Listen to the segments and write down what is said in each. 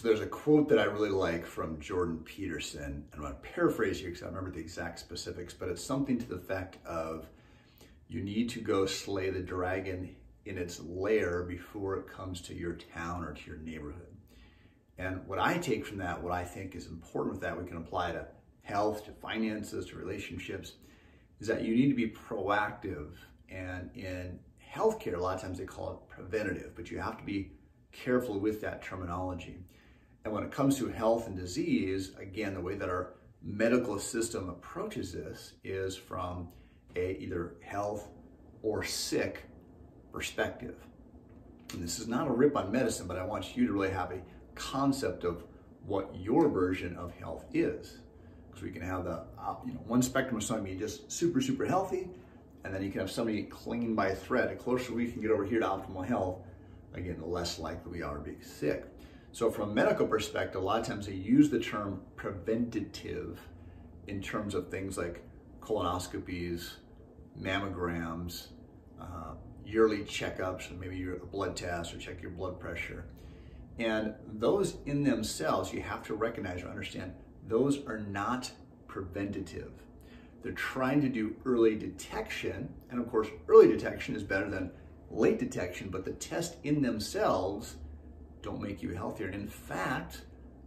So there's a quote that I really like from Jordan Peterson, and I'm going to paraphrase here because I don't remember the exact specifics, but it's something to the effect of, you need to go slay the dragon in its lair before it comes to your town or to your neighborhood. And what I take from that, what I think is important with that, we can apply to health, to finances, to relationships, is that you need to be proactive. And in healthcare, a lot of times they call it preventative, but you have to be careful with that terminology. And when it comes to health and disease, again, the way that our medical system approaches this is from a either health or sick perspective. And this is not a rip on medicine, but I want you to really have a concept of what your version of health is. Because we can have the one spectrum of somebody just super healthy, and then you can have somebody clinging by a thread. The closer we can get over here to optimal health, again, the less likely we are to be sick. So from a medical perspective, a lot of times they use the term preventative in terms of things like colonoscopies, mammograms, yearly checkups, and maybe a blood test or check your blood pressure. And those in themselves, you have to recognize or understand, those are not preventative. They're trying to do early detection. And of course, early detection is better than late detection, but the tests in themselves don't make you healthier. And in fact,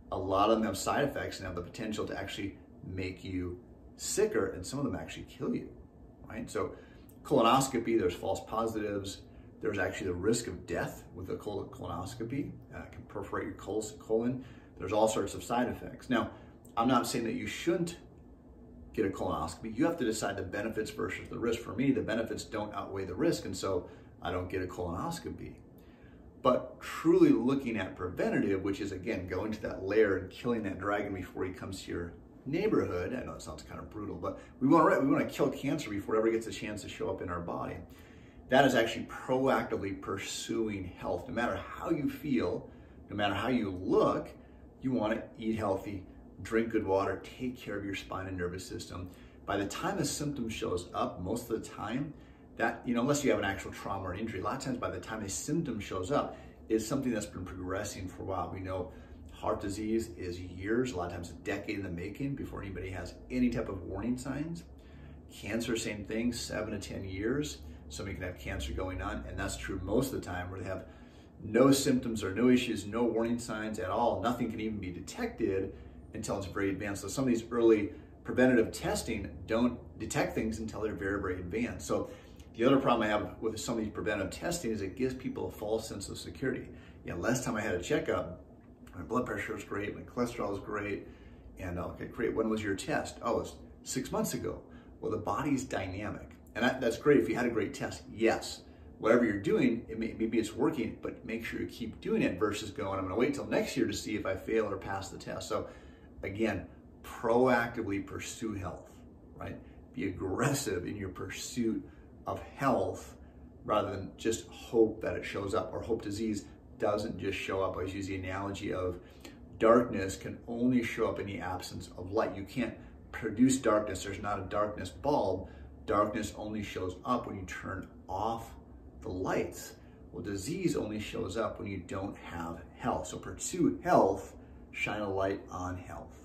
a lot of them have side effects and have the potential to actually make you sicker, and some of them actually kill you, right? So colonoscopy, there's false positives. There's actually the risk of death with a colonoscopy. It can perforate your colon. There's all sorts of side effects. Now, I'm not saying that you shouldn't get a colonoscopy. You have to decide the benefits versus the risk. For me, the benefits don't outweigh the risk, and so I don't get a colonoscopy. But truly looking at preventative, which is, again, going to that lair and killing that dragon before he comes to your neighborhood. I know it sounds kind of brutal, but we want to kill cancer before it ever gets a chance to show up in our body. That is actually proactively pursuing health. No matter how you feel, no matter how you look, you want to eat healthy, drink good water, take care of your spine and nervous system. By the time a symptom shows up, most of the time, that, unless you have an actual trauma or an injury, a lot of times by the time a symptom shows up, it's something that's been progressing for a while. We know heart disease is years, a lot of times a decade in the making before anybody has any type of warning signs. Cancer, same thing, 7 to 10 years. Somebody can have cancer going on, and that's true most of the time, where they have no symptoms or no issues, no warning signs at all. Nothing can even be detected until it's very advanced. So some of these early preventative testing don't detect things until they're very advanced. So the other problem I have with some of these preventive testing is it gives people a false sense of security. Last time I had a checkup, my blood pressure was great, my cholesterol was great, and okay, great, when was your test? Oh, it was 6 months ago. Well, the body's dynamic, and that's great if you had a great test, yes. Whatever you're doing, maybe it's working, but make sure you keep doing it versus going, I'm gonna wait till next year to see if I fail or pass the test. So again, proactively pursue health, right? Be aggressive in your pursuit of health rather than just hope that it shows up, or hope disease doesn't just show up. I always use the analogy of darkness can only show up in the absence of light. You can't produce darkness. There's not a darkness bulb. Darkness only shows up when you turn off the lights. Well, disease only shows up when you don't have health. So pursue health, shine a light on health.